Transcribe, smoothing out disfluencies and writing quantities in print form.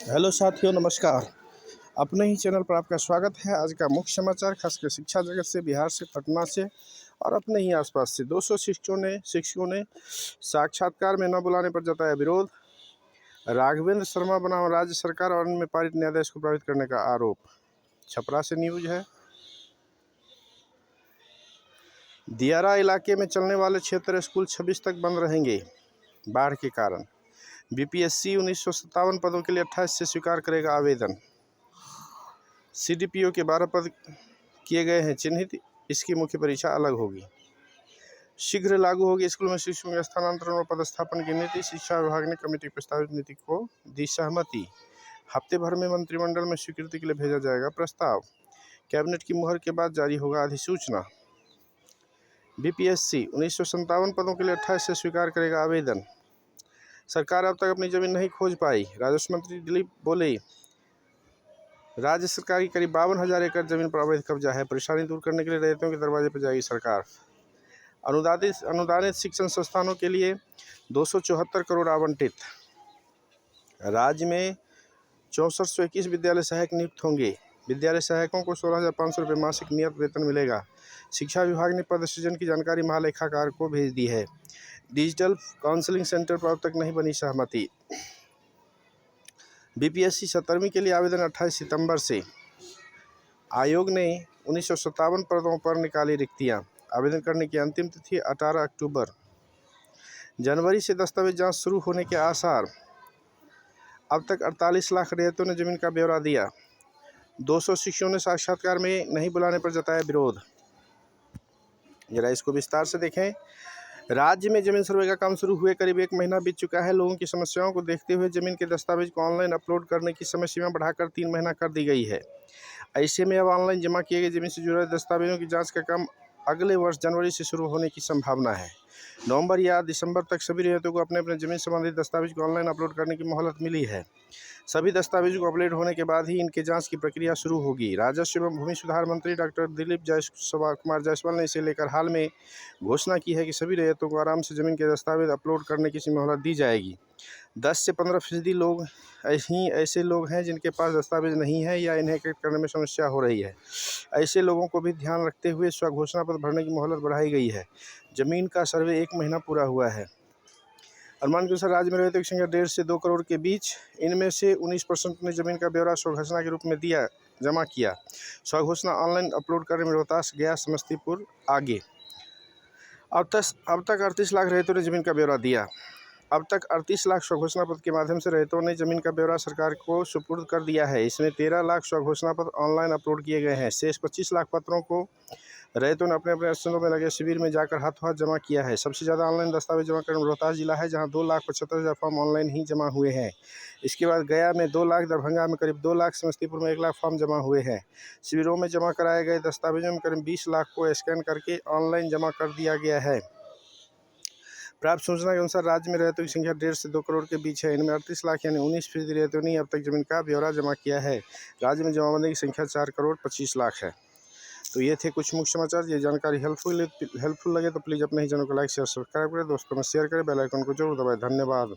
Hello साथियों, नमस्कार। अपने ही चैनल पर आपका स्वागत है। आज का मुख्य समाचार खासकर शिक्षा जगत से, बिहार से, पटना से और अपने ही आसपास से 200 शिक्षकों ने साक्षात्कार में न बुलाने पर जताया विरोध। राघवेंद्र शर्मा बनाम राज्य सरकार और में पारित न्यायाधीश को प्रभावित करने का आरोप। छपरा से न्यूज है। दियारा इलाके में चलने वाले क्षेत्र स्कूल 26 तक बंद रहेंगे बाढ़ के कारण। बीपीएससी 1957 पदों के लिए 28 से स्वीकार करेगा आवेदन। सीडीपीओ के 12 पद किए गए हैं चिन्हित, इसकी मुख्य परीक्षा अलग होगी। शीघ्र लागू होगी स्कूल में शिक्षकों के स्थानांतरण और पदस्थापन की नीति। शिक्षा विभाग ने कमेटी प्रस्तावित नीति को दी सहमति। हफ्ते भर में मंत्रिमंडल में स्वीकृति के लिए भेजा जाएगा प्रस्ताव। कैबिनेट की मुहर के बाद जारी होगा अधिसूचना। बीपीएससी 1957 पदों के लिए 28 से स्वीकार करेगा आवेदन। सरकार अब तक अपनी जमीन नहीं खोज पाई। राजस्व मंत्री दिलीप बोले, राज्य सरकार की करीब 52,000 एकड़ जमीन पर अवैध कब्जा है। परेशानी दूर करने के लिए रैयतों के दरवाजे पर जाएगी सरकार। अनुदानित शिक्षण संस्थानों के लिए 274 करोड़ आवंटित। राज्य में 6421 विद्यालय सहायक नियुक्त होंगे। विद्यालय सहायकों को 16,500 रुपये मासिक नियत वेतन मिलेगा। शिक्षा विभाग ने पद सृजन की जानकारी महालेखाकार को भेज दी है। डिजिटल काउंसलिंग सेंटर पर अब तक नहीं बनी सहमति। बीपीएससी 17वीं के लिए आवेदन 28 सितंबर से। आयोग ने 1957 पदों पर निकाली रिक्तियां। आवेदन करने की अंतिम तिथि 18 अक्टूबर। जनवरी से दस्तावेज जांच शुरू होने के आसार। अब तक 48 लाख रैयतों ने जमीन का ब्यौरा दिया। 200 शिक्षकों ने साक्षात्कार में नहीं बुलाने पर जताया विरोध। जरा इसको विस्तार से देखें। राज्य में जमीन सर्वे का काम शुरू हुए करीब 1 महीना बीत चुका है। लोगों की समस्याओं को देखते हुए जमीन के दस्तावेज को ऑनलाइन अपलोड करने की समय सीमा बढ़ाकर 3 महीना कर दी गई है। ऐसे में अब ऑनलाइन जमा किए गए जमीन से जुड़े दस्तावेजों की जांच का काम अगले वर्ष जनवरी से शुरू होने की संभावना है। नवंबर या दिसंबर तक सभी रैयतों को अपने अपने जमीन संबंधित दस्तावेज को ऑनलाइन अपलोड करने की मोहलत मिली है। सभी दस्तावेजों को अपलोड होने के बाद ही इनके जांच की प्रक्रिया शुरू होगी। राजस्व एवं भूमि सुधार मंत्री डॉक्टर दिलीप कुमार जायसवाल ने इसे लेकर हाल में घोषणा की है कि सभी रैयतों को आराम से जमीन के दस्तावेज अपलोड करने की मोहलत दी जाएगी। 10 से 15% लोग ऐसे लोग हैं जिनके पास दस्तावेज नहीं है या इन्हें करने में समस्या हो रही है। ऐसे लोगों को भी ध्यान रखते हुए स्वघोषणा पत्र भरने की मोहलत बढ़ाई गई है। जमीन का सर्वे 1 महीना पूरा हुआ है। अनुमान के अनुसार राज्य में रैयतों की संख्या 1.5 से 2 करोड़ के बीच। इनमें से 19% ने जमीन का ब्यौरा स्वघोषणा के रूप में जमा किया। स्वघोषणा ऑनलाइन अपलोड करने में रोहतास, गया, समस्तीपुर आगे। अब तक 38 लाख रैयतों ने जमीन का ब्यौरा दिया। अब तक 38 लाख स्वघोषणा पत्र के माध्यम से रैयतों ने जमीन का ब्यौरा सरकार को सुपुर्द कर दिया है। इसमें 13 लाख स्वघोषणा पत्र ऑनलाइन अपलोड किए गए हैं। शेष 25 लाख पत्रों को रैयतों ने अपने अपने स्थलों में लगे शिविर में जाकर हाथों हाथ जमा किया है। सबसे ज़्यादा ऑनलाइन दस्तावेज जमा करने में रोहतास जिला है, जहां 2,75,000 फॉर्म ऑनलाइन ही जमा हुए हैं। इसके बाद गया में 2 लाख, दरभंगा में करीब 2 लाख, समस्तीपुर में 1 लाख फॉर्म जमा हुए हैं। शिविरों में जमा कराए गए दस्तावेजों में करीब 20 लाख को स्कैन करके ऑनलाइन जमा कर दिया गया है। प्राप्त सूचना के अनुसार राज्य में रैयतों की संख्या 1.5 से 2 करोड़ के बीच है। इनमें 38 लाख यानी 19% रैयतों ने अब तक जमीन का ब्यौरा जमा किया है। राज्य में जमाबंदी की संख्या 4 करोड़ 25 लाख है। तो ये थे कुछ मुख्य समाचार। ये जानकारी हेल्पफुल लगे तो प्लीज़ अपने ही चैनल को लाइक शेयर सब्सक्राइब करें, दोस्तों में शेयर करें, बेल आइकन को जरूर दबाएं। धन्यवाद।